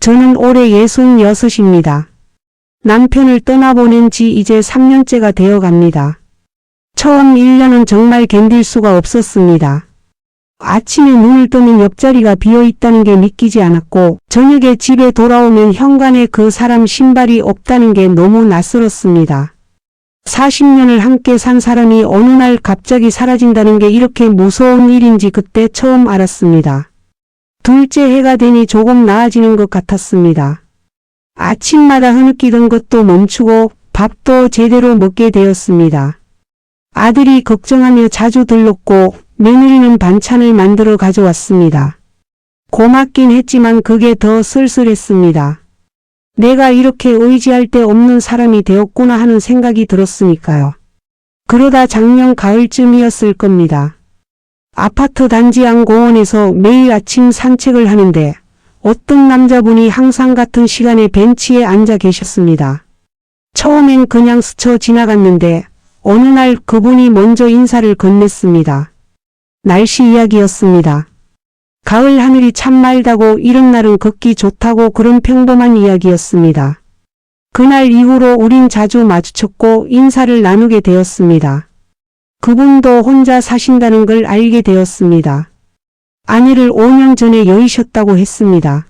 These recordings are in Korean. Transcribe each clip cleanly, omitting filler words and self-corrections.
저는 올해 66입니다. 남편을 떠나보낸 지 이제 3년째가 되어갑니다. 처음 1년은 정말 견딜 수가 없었습니다. 아침에 눈을 뜨면 옆자리가 비어있다는 게 믿기지 않았고 저녁에 집에 돌아오면 현관에 그 사람 신발이 없다는 게 너무 낯설었습니다. 40년을 함께 산 사람이 어느 날 갑자기 사라진다는 게 이렇게 무서운 일인지 그때 처음 알았습니다. 둘째 해가 되니 조금 나아지는 것 같았습니다. 아침마다 흐느끼던 것도 멈추고 밥도 제대로 먹게 되었습니다. 아들이 걱정하며 자주 들렀고 며느리는 반찬을 만들어 가져왔습니다. 고맙긴 했지만 그게 더 쓸쓸했습니다. 내가 이렇게 의지할 데 없는 사람이 되었구나 하는 생각이 들었으니까요. 그러다 작년 가을쯤이었을 겁니다. 아파트 단지 안 공원에서 매일 아침 산책을 하는데 어떤 남자분이 항상 같은 시간에 벤치에 앉아 계셨습니다. 처음엔 그냥 스쳐 지나갔는데 어느 날 그분이 먼저 인사를 건넸습니다. 날씨 이야기였습니다. 가을 하늘이 참 맑다고 이런 날은 걷기 좋다고 그런 평범한 이야기였습니다. 그날 이후로 우린 자주 마주쳤고 인사를 나누게 되었습니다. 그분도 혼자 사신다는 걸 알게 되었습니다. 아내를 5년 전에 여의셨다고 했습니다.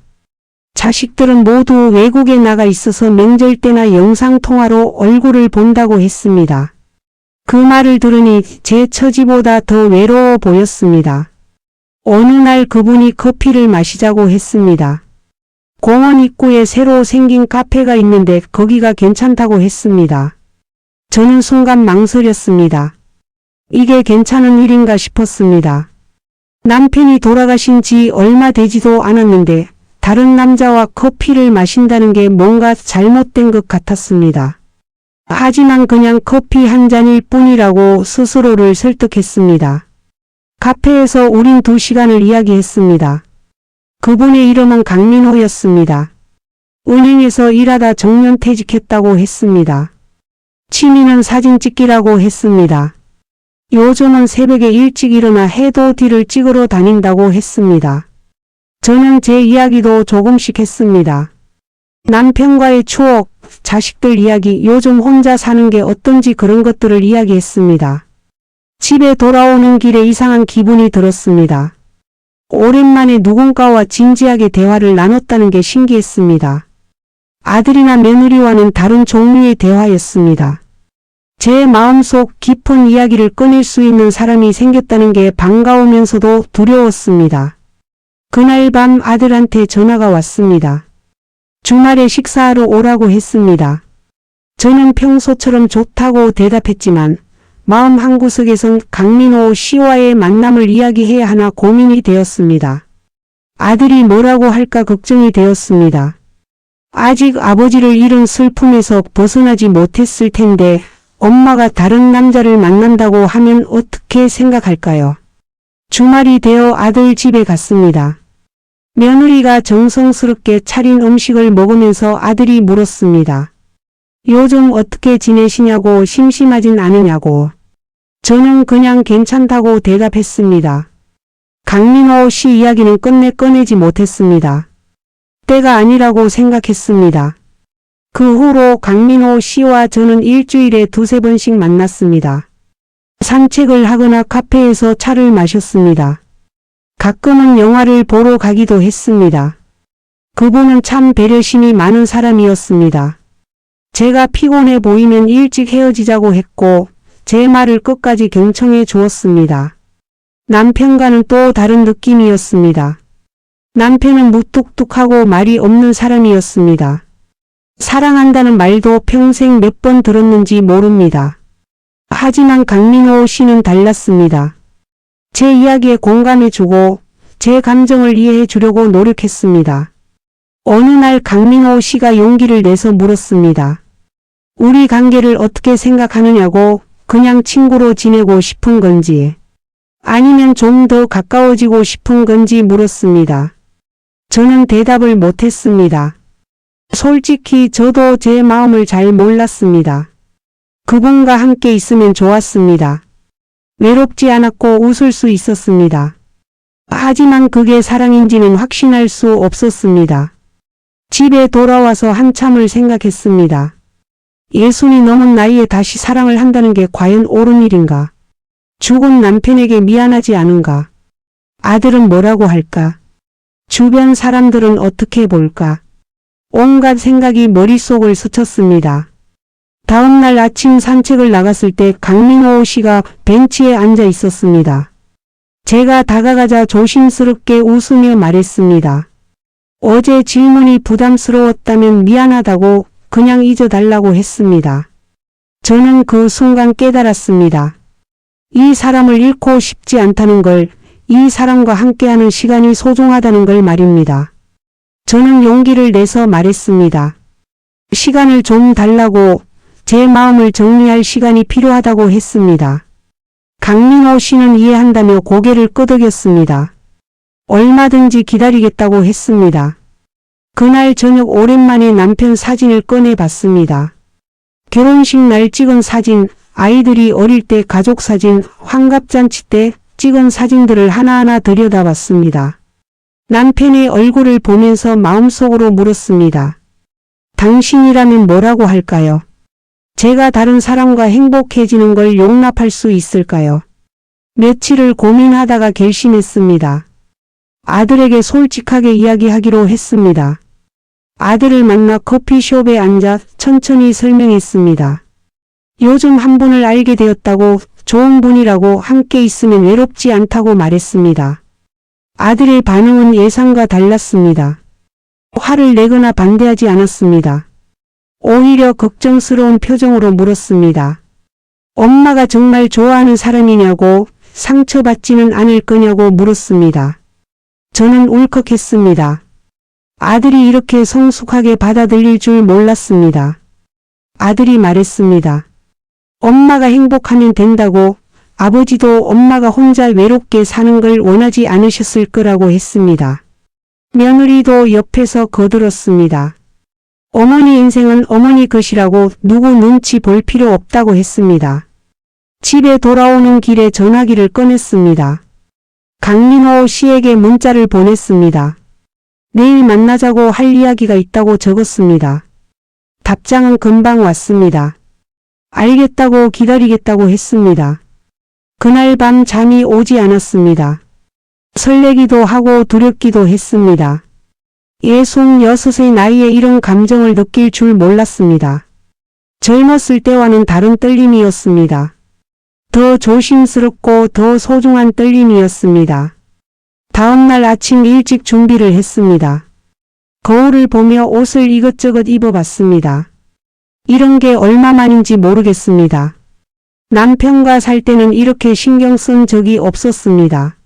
자식들은 모두 외국에 나가 있어서 명절 때나 영상통화로 얼굴을 본다고 했습니다. 그 말을 들으니 제 처지보다 더 외로워 보였습니다. 어느 날 그분이 커피를 마시자고 했습니다. 공원 입구에 새로 생긴 카페가 있는데 거기가 괜찮다고 했습니다. 저는 순간 망설였습니다. 이게 괜찮은 일인가 싶었습니다. 남편이 돌아가신 지 얼마 되지도 않았는데 다른 남자와 커피를 마신다는 게 뭔가 잘못된 것 같았습니다. 하지만 그냥 커피 한 잔일 뿐이라고 스스로를 설득했습니다. 카페에서 우린 2시간을 이야기했습니다. 그분의 이름은 강민호였습니다. 은행에서 일하다 정년퇴직했다고 했습니다. 취미는 사진 찍기라고 했습니다. 요즘은 새벽에 일찍 일어나 해돋이를 찍으러 다닌다고 했습니다. 저는 제 이야기도 조금씩 했습니다. 남편과의 추억, 자식들 이야기, 요즘 혼자 사는 게 어떤지 그런 것들을 이야기했습니다. 집에 돌아오는 길에 이상한 기분이 들었습니다. 오랜만에 누군가와 진지하게 대화를 나눴다는 게 신기했습니다. 아들이나 며느리와는 다른 종류의 대화였습니다. 제 마음속 깊은 이야기를 꺼낼 수 있는 사람이 생겼다는 게 반가우면서도 두려웠습니다. 그날 밤 아들한테 전화가 왔습니다. 주말에 식사하러 오라고 했습니다. 저는 평소처럼 좋다고 대답했지만 마음 한구석에선 강민호 씨와의 만남을 이야기해야 하나 고민이 되었습니다. 아들이 뭐라고 할까 걱정이 되었습니다. 아직 아버지를 잃은 슬픔에서 벗어나지 못했을 텐데 엄마가 다른 남자를 만난다고 하면 어떻게 생각할까요? 주말이 되어 아들 집에 갔습니다. 며느리가 정성스럽게 차린 음식을 먹으면서 아들이 물었습니다. 요즘 어떻게 지내시냐고, 심심하진 않으냐고. 저는 그냥 괜찮다고 대답했습니다. 강민호 씨 이야기는 끝내 꺼내지 못했습니다. 때가 아니라고 생각했습니다. 그 후로 강민호 씨와 저는 일주일에 2~3번씩 만났습니다. 산책을 하거나 카페에서 차를 마셨습니다. 가끔은 영화를 보러 가기도 했습니다. 그분은 참 배려심이 많은 사람이었습니다. 제가 피곤해 보이면 일찍 헤어지자고 했고 제 말을 끝까지 경청해 주었습니다. 남편과는 또 다른 느낌이었습니다. 남편은 무뚝뚝하고 말이 없는 사람이었습니다. 사랑한다는 말도 평생 몇 번 들었는지 모릅니다. 하지만 강민호 씨는 달랐습니다. 제 이야기에 공감해주고 제 감정을 이해해 주려고 노력했습니다. 어느 날 강민호 씨가 용기를 내서 물었습니다. 우리 관계를 어떻게 생각하느냐고, 그냥 친구로 지내고 싶은 건지 아니면 좀 더 가까워지고 싶은 건지 물었습니다. 저는 대답을 못했습니다. 솔직히 저도 제 마음을 잘 몰랐습니다. 그분과 함께 있으면 좋았습니다. 외롭지 않았고 웃을 수 있었습니다. 하지만 그게 사랑인지는 확신할 수 없었습니다. 집에 돌아와서 한참을 생각했습니다. 60이 넘은 나이에 다시 사랑을 한다는 게 과연 옳은 일인가? 죽은 남편에게 미안하지 않은가? 아들은 뭐라고 할까? 주변 사람들은 어떻게 볼까? 온갖 생각이 머릿속을 스쳤습니다. 다음날 아침 산책을 나갔을 때 강민호 씨가 벤치에 앉아 있었습니다. 제가 다가가자 조심스럽게 웃으며 말했습니다. 어제 질문이 부담스러웠다면 미안하다고 그냥 잊어달라고 했습니다. 저는 그 순간 깨달았습니다. 이 사람을 잃고 싶지 않다는 걸, 이 사람과 함께하는 시간이 소중하다는 걸 말입니다. 저는 용기를 내서 말했습니다. 시간을 좀 달라고, 제 마음을 정리할 시간이 필요하다고 했습니다. 강민호 씨는 이해한다며 고개를 끄덕였습니다. 얼마든지 기다리겠다고 했습니다. 그날 저녁 오랜만에 남편 사진을 꺼내봤습니다. 결혼식 날 찍은 사진, 아이들이 어릴 때 가족 사진, 환갑잔치 때 찍은 사진들을 하나하나 들여다봤습니다. 남편의 얼굴을 보면서 마음속으로 물었습니다. 당신이라면 뭐라고 할까요? 제가 다른 사람과 행복해지는 걸 용납할 수 있을까요? 며칠을 고민하다가 결심했습니다. 아들에게 솔직하게 이야기하기로 했습니다. 아들을 만나 커피숍에 앉아 천천히 설명했습니다. 요즘 한 분을 알게 되었다고, 좋은 분이라고, 함께 있으면 외롭지 않다고 말했습니다. 아들의 반응은 예상과 달랐습니다. 화를 내거나 반대하지 않았습니다. 오히려 걱정스러운 표정으로 물었습니다. 엄마가 정말 좋아하는 사람이냐고, 상처받지는 않을 거냐고 물었습니다. 저는 울컥했습니다. 아들이 이렇게 성숙하게 받아들일 줄 몰랐습니다. 아들이 말했습니다. 엄마가 행복하면 된다고, 아버지도 엄마가 혼자 외롭게 사는 걸 원하지 않으셨을 거라고 했습니다. 며느리도 옆에서 거들었습니다. 어머니 인생은 어머니 것이라고 누구 눈치 볼 필요 없다고 했습니다. 집에 돌아오는 길에 전화기를 꺼냈습니다. 강민호 씨에게 문자를 보냈습니다. 내일 만나자고 할 이야기가 있다고 적었습니다. 답장은 금방 왔습니다. 알겠다고 기다리겠다고 했습니다. 그날 밤 잠이 오지 않았습니다. 설레기도 하고 두렵기도 했습니다. 66의 나이에 이런 감정을 느낄 줄 몰랐습니다. 젊었을 때와는 다른 떨림이었습니다. 더 조심스럽고 더 소중한 떨림이었습니다. 다음날 아침 일찍 준비를 했습니다. 거울을 보며 옷을 이것저것 입어봤습니다. 이런 게 얼마만인지 모르겠습니다. 남편과 살 때는 이렇게 신경 쓴 적이 없었습니다.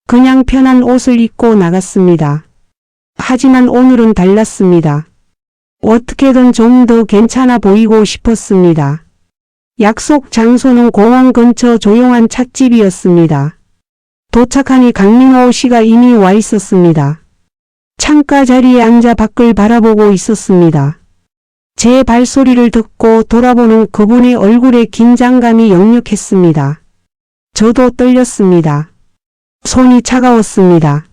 그냥 편한 옷을 입고 나갔습니다. 하지만 오늘은 달랐습니다. 어떻게든 좀 더 괜찮아 보이고 싶었습니다. 약속 장소는 공원 근처 조용한 찻집이었습니다. 도착하니 강민호 씨가 이미 와 있었습니다. 창가 자리에 앉아 밖을 바라보고 있었습니다. 제 발소리를 듣고 돌아보는 그분의 얼굴에 긴장감이 역력했습니다. 저도 떨렸습니다. 손이 차가웠습니다.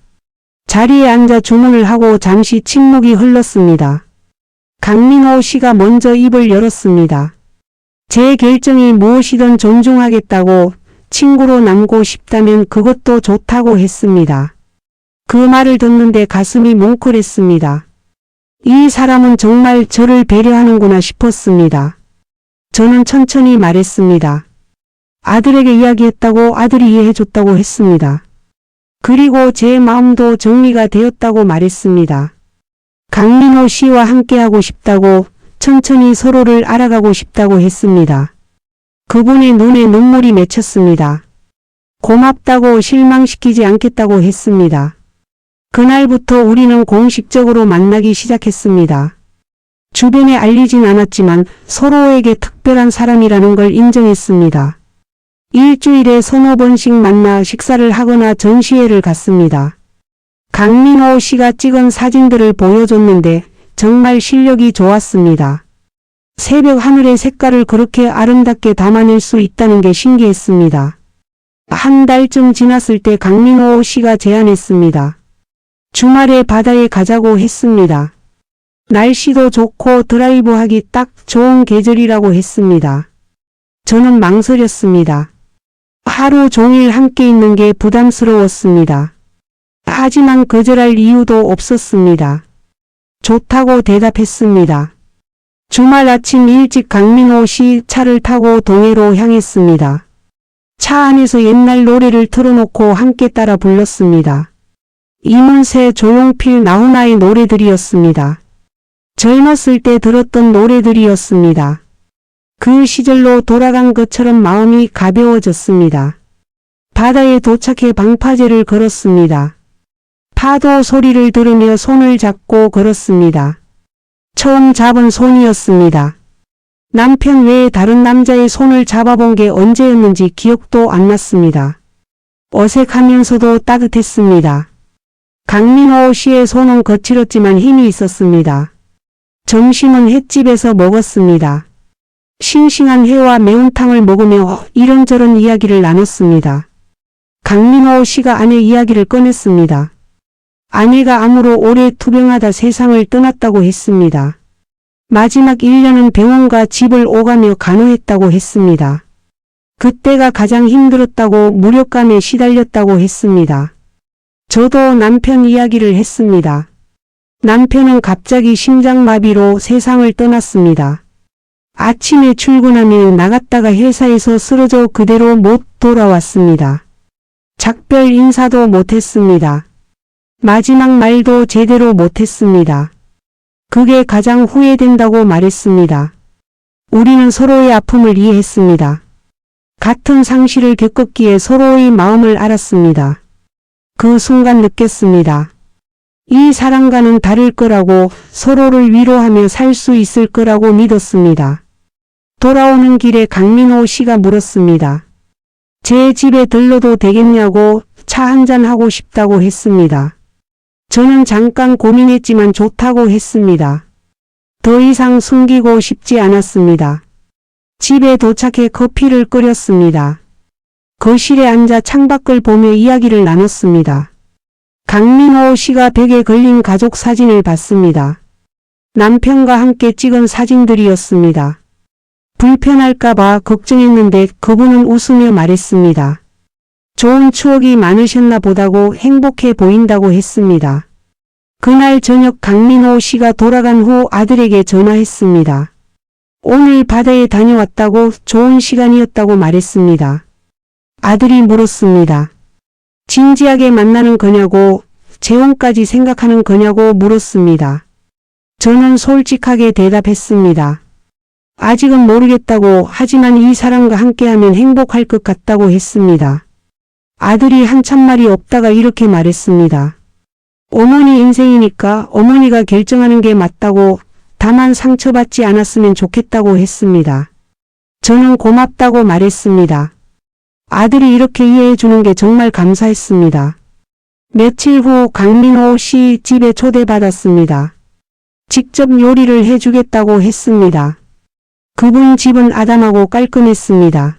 자리에 앉아 주문을 하고 잠시 침묵이 흘렀습니다. 강민호 씨가 먼저 입을 열었습니다. 제 결정이 무엇이든 존중하겠다고, 친구로 남고 싶다면 그것도 좋다고 했습니다. 그 말을 듣는데 가슴이 뭉클했습니다. 이 사람은 정말 저를 배려하는구나 싶었습니다. 저는 천천히 말했습니다. 아들에게 이야기했다고, 아들이 이해해줬다고 했습니다. 그리고 제 마음도 정리가 되었다고 말했습니다. 강민호 씨와 함께하고 싶다고, 천천히 서로를 알아가고 싶다고 했습니다. 그분의 눈에 눈물이 맺혔습니다. 고맙다고, 실망시키지 않겠다고 했습니다. 그날부터 우리는 공식적으로 만나기 시작했습니다. 주변에 알리진 않았지만 서로에게 특별한 사람이라는 걸 인정했습니다. 일주일에 3~4번씩 만나 식사를 하거나 전시회를 갔습니다. 강민호 씨가 찍은 사진들을 보여줬는데 정말 실력이 좋았습니다. 새벽 하늘의 색깔을 그렇게 아름답게 담아낼 수 있다는 게 신기했습니다. 한 달쯤 지났을 때 강민호 씨가 제안했습니다. 주말에 바다에 가자고 했습니다. 날씨도 좋고 드라이브하기 딱 좋은 계절이라고 했습니다. 저는 망설였습니다. 하루 종일 함께 있는 게 부담스러웠습니다. 하지만 거절할 이유도 없었습니다. 좋다고 대답했습니다. 주말 아침 일찍 강민호 씨 차를 타고 동해로 향했습니다. 차 안에서 옛날 노래를 틀어놓고 함께 따라 불렀습니다. 이문세, 조용필, 나훈아의 노래들이었습니다. 젊었을 때 들었던 노래들이었습니다. 그 시절로 돌아간 것처럼 마음이 가벼워졌습니다. 바다에 도착해 방파제를 걸었습니다. 파도 소리를 들으며 손을 잡고 걸었습니다. 처음 잡은 손이었습니다. 남편 외에 다른 남자의 손을 잡아본 게 언제였는지 기억도 안 났습니다. 어색하면서도 따뜻했습니다. 강민호 씨의 손은 거칠었지만 힘이 있었습니다. 점심은 횟집에서 먹었습니다. 싱싱한 회와 매운탕을 먹으며 이런저런 이야기를 나눴습니다. 강민호 씨가 아내 이야기를 꺼냈습니다. 아내가 암으로 오래 투병하다 세상을 떠났다고 했습니다. 마지막 1년은 병원과 집을 오가며 간호했다고 했습니다. 그때가 가장 힘들었다고 무력감에 시달렸다고 했습니다. 저도 남편 이야기를 했습니다. 남편은 갑자기 심장마비로 세상을 떠났습니다. 아침에 출근하며 나갔다가 회사에서 쓰러져 그대로 못 돌아왔습니다. 작별 인사도 못했습니다. 마지막 말도 제대로 못했습니다. 그게 가장 후회된다고 말했습니다. 우리는 서로의 아픔을 이해했습니다. 같은 상실을 겪었기에 서로의 마음을 알았습니다. 그 순간 느꼈습니다. 이 사람과는 다를 거라고, 서로를 위로하며 살 수 있을 거라고 믿었습니다. 돌아오는 길에 강민호 씨가 물었습니다. 제 집에 들러도 되겠냐고, 차 한잔 하고 싶다고 했습니다. 저는 잠깐 고민했지만 좋다고 했습니다. 더 이상 숨기고 싶지 않았습니다. 집에 도착해 커피를 끓였습니다. 거실에 앉아 창밖을 보며 이야기를 나눴습니다. 강민호 씨가 벽에 걸린 가족 사진을 봤습니다. 남편과 함께 찍은 사진들이었습니다. 불편할까봐 걱정했는데 그분은 웃으며 말했습니다. 좋은 추억이 많으셨나 보다고, 행복해 보인다고 했습니다. 그날 저녁 강민호 씨가 돌아간 후 아들에게 전화했습니다. 오늘 바다에 다녀왔다고, 좋은 시간이었다고 말했습니다. 아들이 물었습니다. 진지하게 만나는 거냐고, 재혼까지 생각하는 거냐고 물었습니다. 저는 솔직하게 대답했습니다. 아직은 모르겠다고, 하지만 이 사람과 함께하면 행복할 것 같다고 했습니다. 아들이 한참 말이 없다가 이렇게 말했습니다. 어머니 인생이니까 어머니가 결정하는 게 맞다고, 다만 상처받지 않았으면 좋겠다고 했습니다. 저는 고맙다고 말했습니다. 아들이 이렇게 이해해 주는 게 정말 감사했습니다. 며칠 후 강민호 씨 집에 초대받았습니다. 직접 요리를 해주겠다고 했습니다. 그분 집은 아담하고 깔끔했습니다.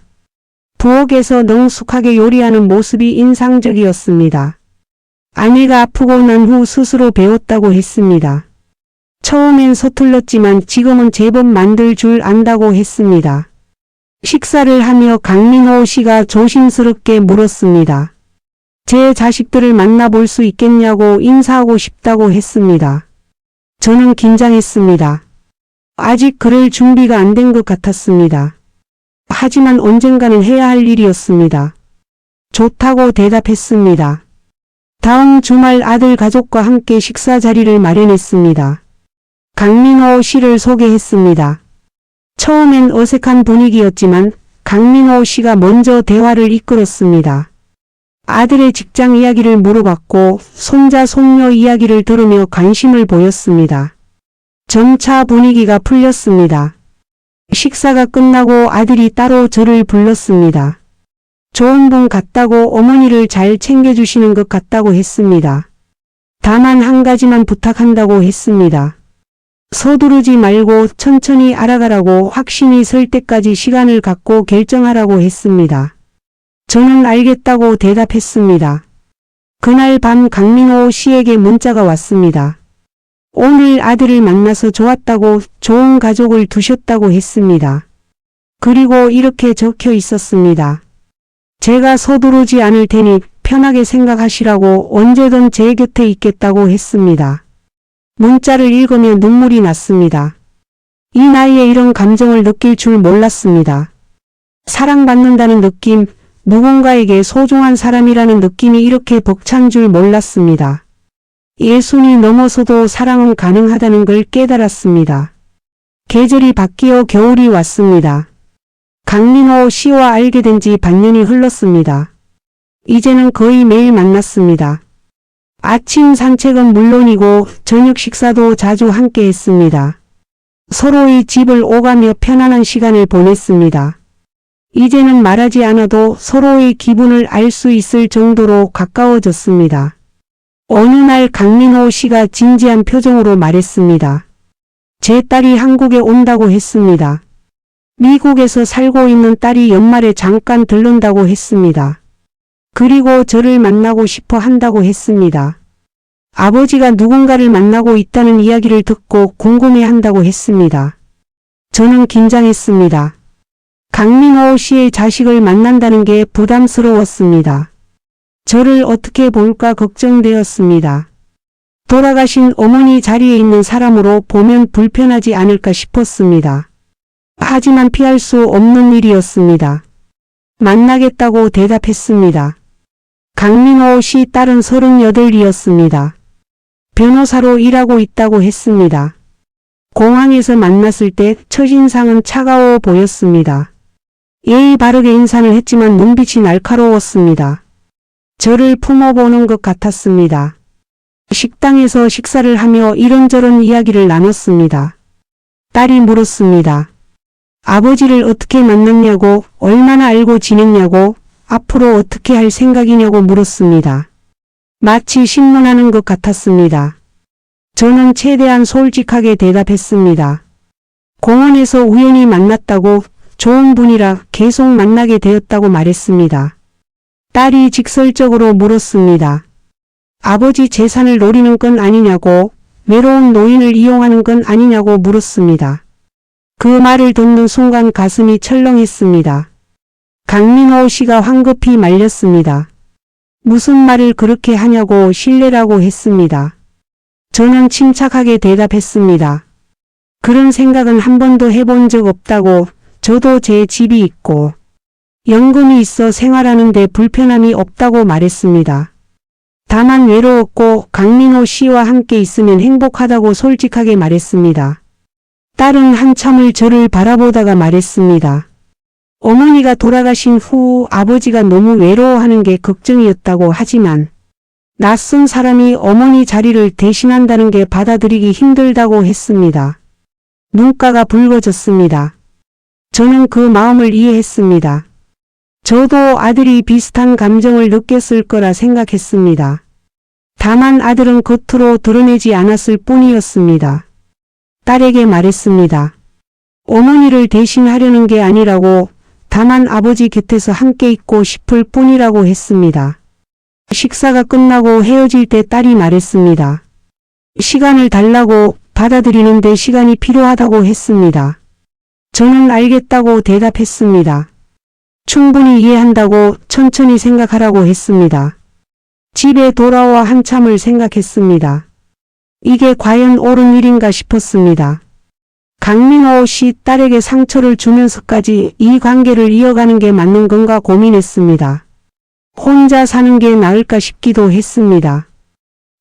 부엌에서 능숙하게 요리하는 모습이 인상적이었습니다. 아내가 아프고 난 후 스스로 배웠다고 했습니다. 처음엔 서툴렀지만 지금은 제법 만들 줄 안다고 했습니다. 식사를 하며 강민호 씨가 조심스럽게 물었습니다. 제 자식들을 만나볼 수 있겠냐고, 인사하고 싶다고 했습니다. 저는 긴장했습니다. 아직 그럴 준비가 안 된 것 같았습니다. 하지만 언젠가는 해야 할 일이었습니다. 좋다고 대답했습니다. 다음 주말 아들 가족과 함께 식사 자리를 마련했습니다. 강민호 씨를 소개했습니다. 처음엔 어색한 분위기였지만 강민호 씨가 먼저 대화를 이끌었습니다. 아들의 직장 이야기를 물어봤고 손자 손녀 이야기를 들으며 관심을 보였습니다. 점차 분위기가 풀렸습니다. 식사가 끝나고 아들이 따로 저를 불렀습니다. 좋은 분 같다고, 어머니를 잘 챙겨주시는 것 같다고 했습니다. 다만 한 가지만 부탁한다고 했습니다. 서두르지 말고 천천히 알아가라고, 확신이 설 때까지 시간을 갖고 결정하라고 했습니다. 저는 알겠다고 대답했습니다. 그날 밤 강민호 씨에게 문자가 왔습니다. 오늘 아들을 만나서 좋았다고 좋은 가족을 두셨다고 했습니다. 그리고 이렇게 적혀 있었습니다. 제가 서두르지 않을 테니 편하게 생각하시라고 언제든 제 곁에 있겠다고 했습니다. 문자를 읽으며 눈물이 났습니다. 이 나이에 이런 감정을 느낄 줄 몰랐습니다. 사랑받는다는 느낌, 누군가에게 소중한 사람이라는 느낌이 이렇게 벅찬 줄 몰랐습니다. 예순이 넘어서도 사랑은 가능하다는 걸 깨달았습니다. 계절이 바뀌어 겨울이 왔습니다. 강민호 씨와 알게 된 지 반년이 흘렀습니다. 이제는 거의 매일 만났습니다. 아침 산책은 물론이고 저녁 식사도 자주 함께 했습니다. 서로의 집을 오가며 편안한 시간을 보냈습니다. 이제는 말하지 않아도 서로의 기분을 알 수 있을 정도로 가까워졌습니다. 어느 날 강민호 씨가 진지한 표정으로 말했습니다. 제 딸이 한국에 온다고 했습니다. 미국에서 살고 있는 딸이 연말에 잠깐 들른다고 했습니다. 그리고 저를 만나고 싶어 한다고 했습니다. 아버지가 누군가를 만나고 있다는 이야기를 듣고 궁금해한다고 했습니다. 저는 긴장했습니다. 강민호 씨의 자식을 만난다는 게 부담스러웠습니다. 저를 어떻게 볼까 걱정되었습니다. 돌아가신 어머니 자리에 있는 사람으로 보면 불편하지 않을까 싶었습니다. 하지만 피할 수 없는 일이었습니다. 만나겠다고 대답했습니다. 강민호 씨 딸은 38이었습니다. 변호사로 일하고 있다고 했습니다. 공항에서 만났을 때 첫인상은 차가워 보였습니다. 예의 바르게 인사를 했지만 눈빛이 날카로웠습니다. 저를 품어보는 것 같았습니다. 식당에서 식사를 하며 이런저런 이야기를 나눴습니다. 딸이 물었습니다. 아버지를 어떻게 만났냐고, 얼마나 알고 지냈냐고, 앞으로 어떻게 할 생각이냐고 물었습니다. 마치 신문하는 것 같았습니다. 저는 최대한 솔직하게 대답했습니다. 공원에서 우연히 만났다고, 좋은 분이라 계속 만나게 되었다고 말했습니다. 딸이 직설적으로 물었습니다. 아버지 재산을 노리는 건 아니냐고, 외로운 노인을 이용하는 건 아니냐고 물었습니다. 그 말을 듣는 순간 가슴이 철렁했습니다. 강민호 씨가 황급히 말렸습니다. 무슨 말을 그렇게 하냐고 실례라고 했습니다. 저는 침착하게 대답했습니다. 그런 생각은 한 번도 해본 적 없다고, 저도 제 집이 있고 연금이 있어 생활하는데 불편함이 없다고 말했습니다. 다만 외로웠고 강민호 씨와 함께 있으면 행복하다고 솔직하게 말했습니다. 딸은 한참을 저를 바라보다가 말했습니다. 어머니가 돌아가신 후 아버지가 너무 외로워하는 게 걱정이었다고 하지만 낯선 사람이 어머니 자리를 대신한다는 게 받아들이기 힘들다고 했습니다. 눈가가 붉어졌습니다. 저는 그 마음을 이해했습니다. 저도 아들이 비슷한 감정을 느꼈을 거라 생각했습니다. 다만 아들은 겉으로 드러내지 않았을 뿐이었습니다. 딸에게 말했습니다. 어머니를 대신하려는 게 아니라고, 다만 아버지 곁에서 함께 있고 싶을 뿐이라고 했습니다. 식사가 끝나고 헤어질 때 딸이 말했습니다. 시간을 달라고, 받아들이는데 시간이 필요하다고 했습니다. 저는 알겠다고 대답했습니다. 충분히 이해한다고, 천천히 생각하라고 했습니다. 집에 돌아와 한참을 생각했습니다. 이게 과연 옳은 일인가 싶었습니다. 강민호 씨 딸에게 상처를 주면서까지 이 관계를 이어가는 게 맞는 건가 고민했습니다. 혼자 사는 게 나을까 싶기도 했습니다.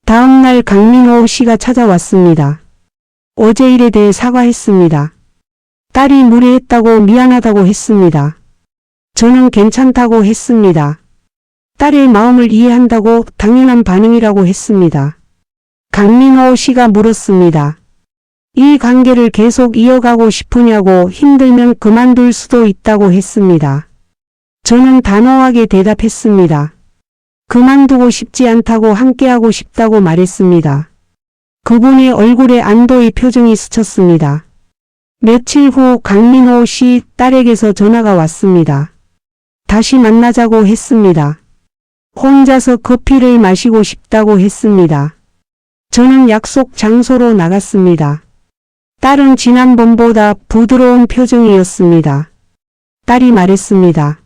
다음 날 강민호 씨가 찾아왔습니다. 어제 일에 대해 사과했습니다. 딸이 무례했다고 미안하다고 했습니다. 저는 괜찮다고 했습니다. 딸의 마음을 이해한다고 당연한 반응이라고 했습니다. 강민호 씨가 물었습니다. 이 관계를 계속 이어가고 싶으냐고, 힘들면 그만둘 수도 있다고 했습니다. 저는 단호하게 대답했습니다. 그만두고 싶지 않다고 함께하고 싶다고 말했습니다. 그분의 얼굴에 안도의 표정이 스쳤습니다. 며칠 후 강민호 씨 딸에게서 전화가 왔습니다. 다시 만나자고 했습니다. 혼자서 커피를 마시고 싶다고 했습니다. 저는 약속 장소로 나갔습니다. 딸은 지난번보다 부드러운 표정이었습니다. 딸이 말했습니다.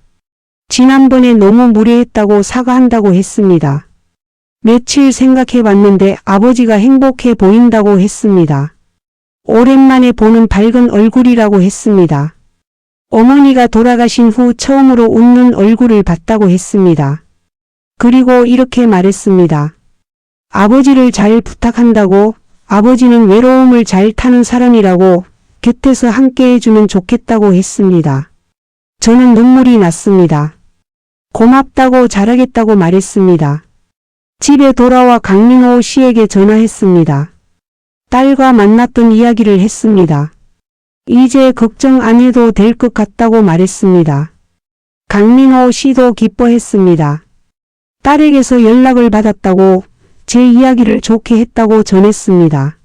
지난번에 너무 무례했다고 사과한다고 했습니다. 며칠 생각해봤는데 아버지가 행복해 보인다고 했습니다. 오랜만에 보는 밝은 얼굴이라고 했습니다. 어머니가 돌아가신 후 처음으로 웃는 얼굴을 봤다고 했습니다. 그리고 이렇게 말했습니다. 아버지를 잘 부탁한다고, 아버지는 외로움을 잘 타는 사람이라고, 곁에서 함께 해주면 좋겠다고 했습니다. 저는 눈물이 났습니다. 고맙다고 잘하겠다고 말했습니다. 집에 돌아와 강민호 씨에게 전화했습니다. 딸과 만났던 이야기를 했습니다. 이제 걱정 안 해도 될 것 같다고 말했습니다. 강민호 씨도 기뻐했습니다. 딸에게서 연락을 받았다고 제 이야기를 좋게 했다고 전했습니다.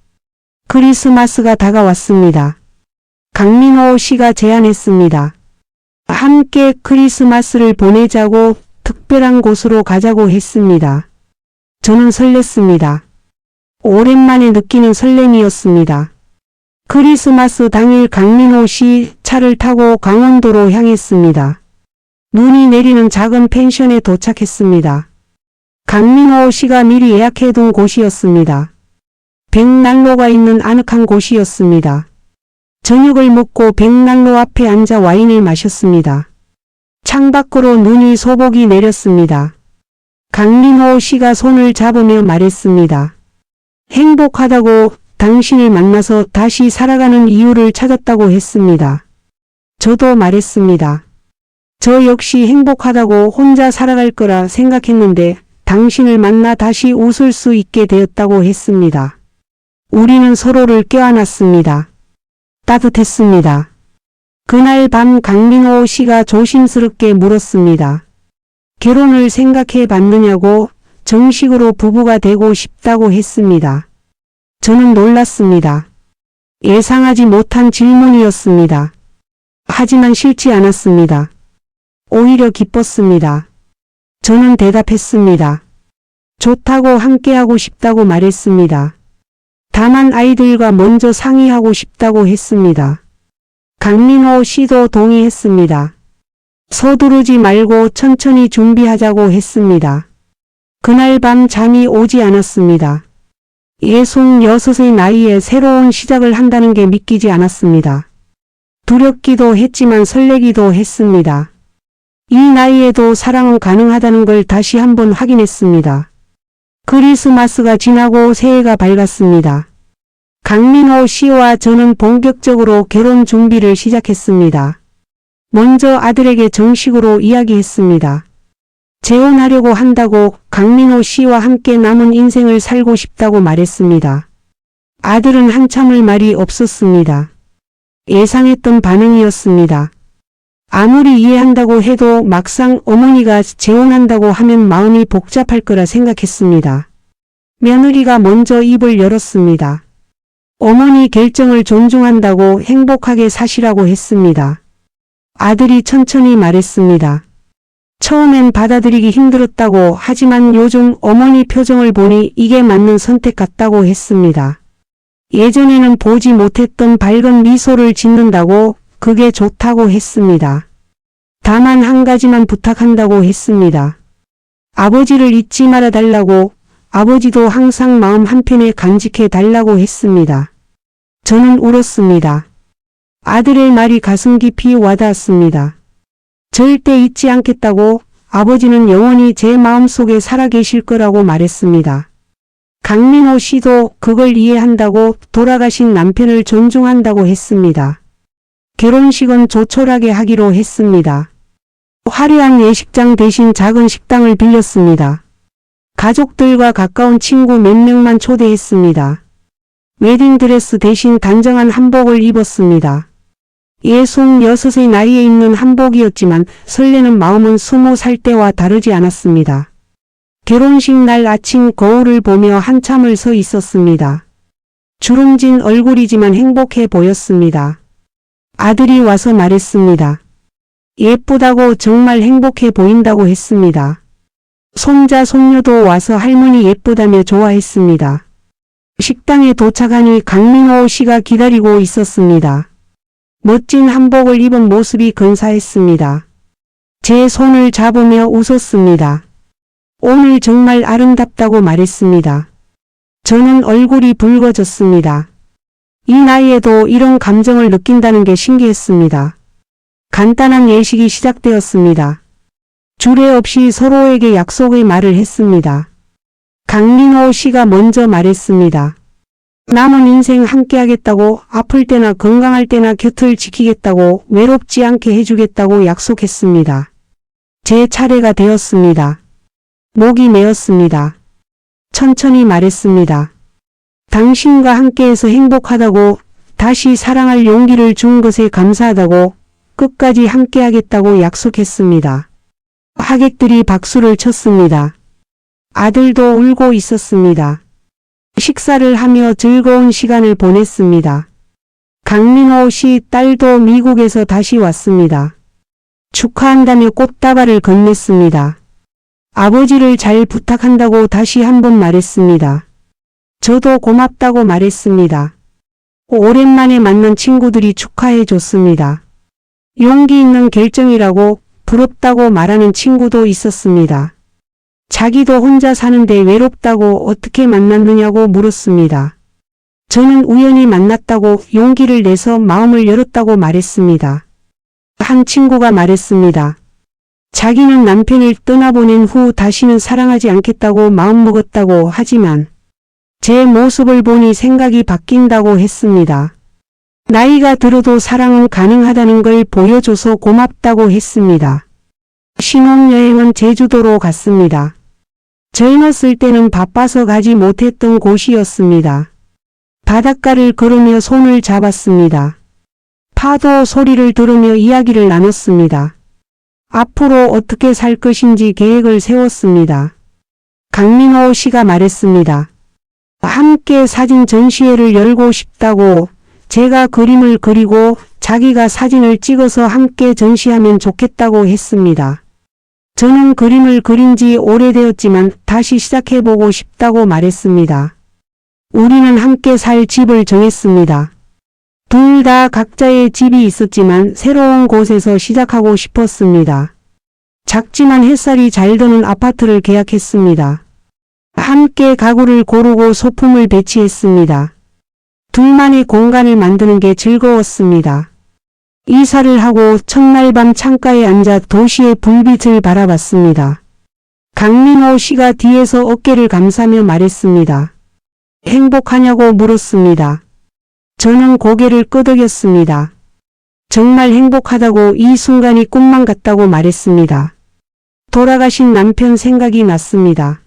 크리스마스가 다가왔습니다. 강민호 씨가 제안했습니다. 함께 크리스마스를 보내자고 특별한 곳으로 가자고 했습니다. 저는 설렜습니다. 오랜만에 느끼는 설렘이었습니다. 크리스마스 당일 강민호 씨 차를 타고 강원도로 향했습니다. 눈이 내리는 작은 펜션에 도착했습니다. 강민호 씨가 미리 예약해둔 곳이었습니다. 벽난로가 있는 아늑한 곳이었습니다. 저녁을 먹고 벽난로 앞에 앉아 와인을 마셨습니다. 창밖으로 눈이 소복이 내렸습니다. 강민호 씨가 손을 잡으며 말했습니다. 행복하다고, 당신을 만나서 다시 살아가는 이유를 찾았다고 했습니다. 저도 말했습니다. 저 역시 행복하다고 혼자 살아갈 거라 생각했는데 당신을 만나 다시 웃을 수 있게 되었다고 했습니다. 우리는 서로를 껴안았습니다. 따뜻했습니다. 그날 밤 강민호 씨가 조심스럽게 물었습니다. 결혼을 생각해 봤느냐고, 정식으로 부부가 되고 싶다고 했습니다. 저는 놀랐습니다. 예상하지 못한 질문이었습니다. 하지만 싫지 않았습니다. 오히려 기뻤습니다. 저는 대답했습니다. 좋다고 함께하고 싶다고 말했습니다. 다만 아이들과 먼저 상의하고 싶다고 했습니다. 강민호 씨도 동의했습니다. 서두르지 말고 천천히 준비하자고 했습니다. 그날 밤 잠이 오지 않았습니다. 66의 나이에 새로운 시작을 한다는 게 믿기지 않았습니다. 두렵기도 했지만 설레기도 했습니다. 이 나이에도 사랑은 가능하다는 걸 다시 한번 확인했습니다. 크리스마스가 지나고 새해가 밝았습니다. 강민호 씨와 저는 본격적으로 결혼 준비를 시작했습니다. 먼저 아들에게 정식으로 이야기했습니다. 재혼하려고 한다고, 강민호 씨와 함께 남은 인생을 살고 싶다고 말했습니다. 아들은 한참을 말이 없었습니다. 예상했던 반응이었습니다. 아무리 이해한다고 해도 막상 어머니가 재혼한다고 하면 마음이 복잡할 거라 생각했습니다. 며느리가 먼저 입을 열었습니다. 어머니 결정을 존중한다고, 행복하게 사시라고 했습니다. 아들이 천천히 말했습니다. 처음엔 받아들이기 힘들었다고, 하지만 요즘 어머니 표정을 보니 이게 맞는 선택 같다고 했습니다. 예전에는 보지 못했던 밝은 미소를 짓는다고, 그게 좋다고 했습니다. 다만 한 가지만 부탁한다고 했습니다. 아버지를 잊지 말아 달라고, 아버지도 항상 마음 한편에 간직해 달라고 했습니다. 저는 울었습니다. 아들의 말이 가슴 깊이 와닿았습니다. 절대 잊지 않겠다고, 아버지는 영원히 제 마음속에 살아계실 거라고 말했습니다. 강민호 씨도 그걸 이해한다고, 돌아가신 남편을 존중한다고 했습니다. 결혼식은 조촐하게 하기로 했습니다. 화려한 예식장 대신 작은 식당을 빌렸습니다. 가족들과 가까운 친구 몇 명만 초대했습니다. 웨딩드레스 대신 단정한 한복을 입었습니다. 66의 나이에 입는 한복이었지만 설레는 마음은 20살 때와 다르지 않았습니다. 결혼식 날 아침 거울을 보며 한참을 서 있었습니다. 주름진 얼굴이지만 행복해 보였습니다. 아들이 와서 말했습니다. 예쁘다고, 정말 행복해 보인다고 했습니다. 손자 손녀도 와서 할머니 예쁘다며 좋아했습니다. 식당에 도착하니 강민호 씨가 기다리고 있었습니다. 멋진 한복을 입은 모습이 근사했습니다. 제 손을 잡으며 웃었습니다. 오늘 정말 아름답다고 말했습니다. 저는 얼굴이 붉어졌습니다. 이 나이에도 이런 감정을 느낀다는 게 신기했습니다. 간단한 예식이 시작되었습니다. 주례 없이 서로에게 약속의 말을 했습니다. 강민호 씨가 먼저 말했습니다. 남은 인생 함께 하겠다고, 아플 때나 건강할 때나 곁을 지키겠다고, 외롭지 않게 해주겠다고 약속했습니다. 제 차례가 되었습니다. 목이 메었습니다. 천천히 말했습니다. 당신과 함께해서 행복하다고, 다시 사랑할 용기를 준 것에 감사하다고, 끝까지 함께하겠다고 약속했습니다. 하객들이 박수를 쳤습니다. 아들도 울고 있었습니다. 식사를 하며 즐거운 시간을 보냈습니다. 강민호 씨 딸도 미국에서 다시 왔습니다. 축하한다며 꽃다발을 건넸습니다. 아버지를 잘 부탁한다고 다시 한번 말했습니다. 저도 고맙다고 말했습니다. 오랜만에 만난 친구들이 축하해 줬습니다. 용기 있는 결정이라고, 부럽다고 말하는 친구도 있었습니다. 자기도 혼자 사는데 외롭다고 어떻게 만났느냐고 물었습니다. 저는 우연히 만났다고 용기를 내서 마음을 열었다고 말했습니다. 한 친구가 말했습니다. 자기는 남편을 떠나보낸 후 다시는 사랑하지 않겠다고 마음먹었다고 하지만 제 모습을 보니 생각이 바뀐다고 했습니다. 나이가 들어도 사랑은 가능하다는 걸 보여줘서 고맙다고 했습니다. 신혼여행은 제주도로 갔습니다. 젊었을 때는 바빠서 가지 못했던 곳이었습니다. 바닷가를 걸으며 손을 잡았습니다. 파도 소리를 들으며 이야기를 나눴습니다. 앞으로 어떻게 살 것인지 계획을 세웠습니다. 강민호 씨가 말했습니다. 함께 사진 전시회를 열고 싶다고, 제가 그림을 그리고 자기가 사진을 찍어서 함께 전시하면 좋겠다고 했습니다. 저는 그림을 그린 지 오래되었지만 다시 시작해보고 싶다고 말했습니다. 우리는 함께 살 집을 정했습니다. 둘 다 각자의 집이 있었지만 새로운 곳에서 시작하고 싶었습니다. 작지만 햇살이 잘 드는 아파트를 계약했습니다. 함께 가구를 고르고 소품을 배치했습니다. 둘만의 공간을 만드는 게 즐거웠습니다. 이사를 하고 첫날 밤 창가에 앉아 도시의 불빛을 바라봤습니다. 강민호 씨가 뒤에서 어깨를 감싸며 말했습니다. 행복하냐고 물었습니다. 저는 고개를 끄덕였습니다. 정말 행복하다고, 이 순간이 꿈만 같다고 말했습니다. 돌아가신 남편 생각이 났습니다.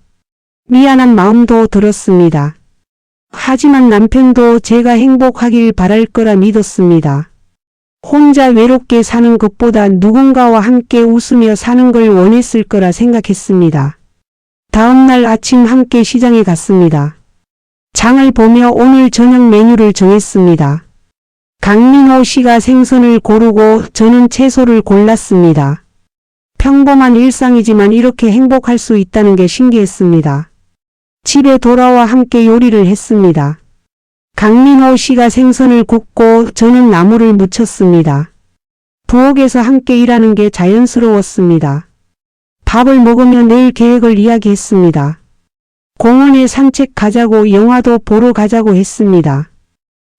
미안한 마음도 들었습니다. 하지만 남편도 제가 행복하길 바랄 거라 믿었습니다. 혼자 외롭게 사는 것보다 누군가와 함께 웃으며 사는 걸 원했을 거라 생각했습니다. 다음날 아침 함께 시장에 갔습니다. 장을 보며 오늘 저녁 메뉴를 정했습니다. 강민호 씨가 생선을 고르고 저는 채소를 골랐습니다. 평범한 일상이지만 이렇게 행복할 수 있다는 게 신기했습니다. 집에 돌아와 함께 요리를 했습니다. 강민호 씨가 생선을 굽고 저는 나물을 무쳤습니다. 부엌에서 함께 일하는 게 자연스러웠습니다. 밥을 먹으며 내일 계획을 이야기했습니다. 공원에 산책 가자고, 영화도 보러 가자고 했습니다.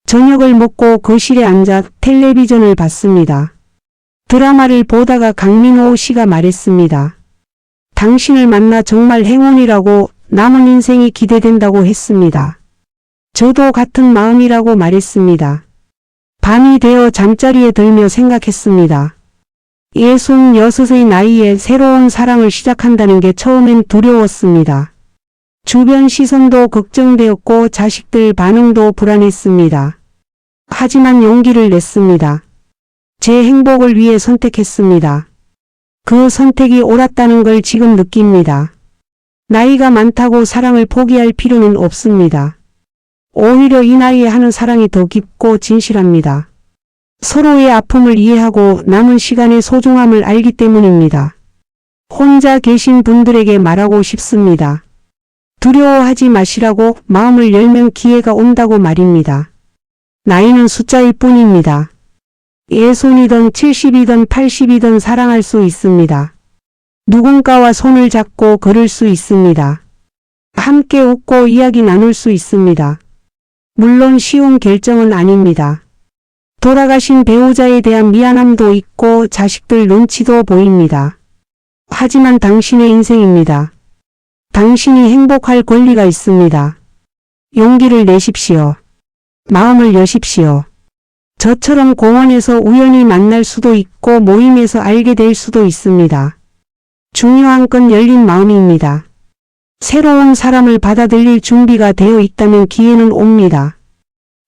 저녁을 먹고 거실에 앉아 텔레비전을 봤습니다. 드라마를 보다가 강민호 씨가 말했습니다. 당신을 만나 정말 행운이라고, 남은 인생이 기대된다고 했습니다. 저도 같은 마음이라고 말했습니다. 밤이 되어 잠자리에 들며 생각했습니다. 66의 나이에 새로운 사랑을 시작한다는 게 처음엔 두려웠습니다. 주변 시선도 걱정되었고 자식들 반응도 불안했습니다. 하지만 용기를 냈습니다. 제 행복을 위해 선택했습니다. 그 선택이 옳았다는 걸 지금 느낍니다. 나이가 많다고 사랑을 포기할 필요는 없습니다. 오히려 이 나이에 하는 사랑이 더 깊고 진실합니다. 서로의 아픔을 이해하고 남은 시간의 소중함을 알기 때문입니다. 혼자 계신 분들에게 말하고 싶습니다. 두려워하지 마시라고 마음을 열면 기회가 온다고 말입니다. 나이는 숫자일 뿐입니다. 60이든 70이든 80이든 사랑할 수 있습니다. 누군가와 손을 잡고 걸을 수 있습니다. 함께 웃고 이야기 나눌 수 있습니다. 물론 쉬운 결정은 아닙니다. 돌아가신 배우자에 대한 미안함도 있고 자식들 눈치도 보입니다. 하지만 당신의 인생입니다. 당신이 행복할 권리가 있습니다. 용기를 내십시오. 마음을 여십시오. 저처럼 공원에서 우연히 만날 수도 있고 모임에서 알게 될 수도 있습니다. 중요한 건 열린 마음입니다. 새로운 사람을 받아들일 준비가 되어 있다면 기회는 옵니다.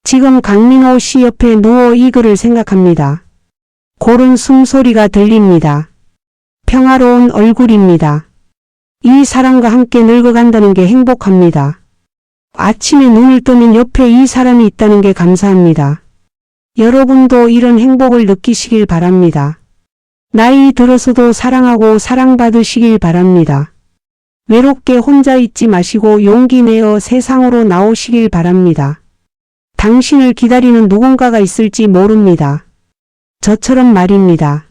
지금 강민호 씨 옆에 누워 이 글을 생각합니다. 고른 숨소리가 들립니다. 평화로운 얼굴입니다. 이 사람과 함께 늙어간다는 게 행복합니다. 아침에 눈을 뜨면 옆에 이 사람이 있다는 게 감사합니다. 여러분도 이런 행복을 느끼시길 바랍니다. 나이 들어서도 사랑하고 사랑받으시길 바랍니다. 외롭게 혼자 있지 마시고 용기 내어 세상으로 나오시길 바랍니다. 당신을 기다리는 누군가가 있을지 모릅니다. 저처럼 말입니다.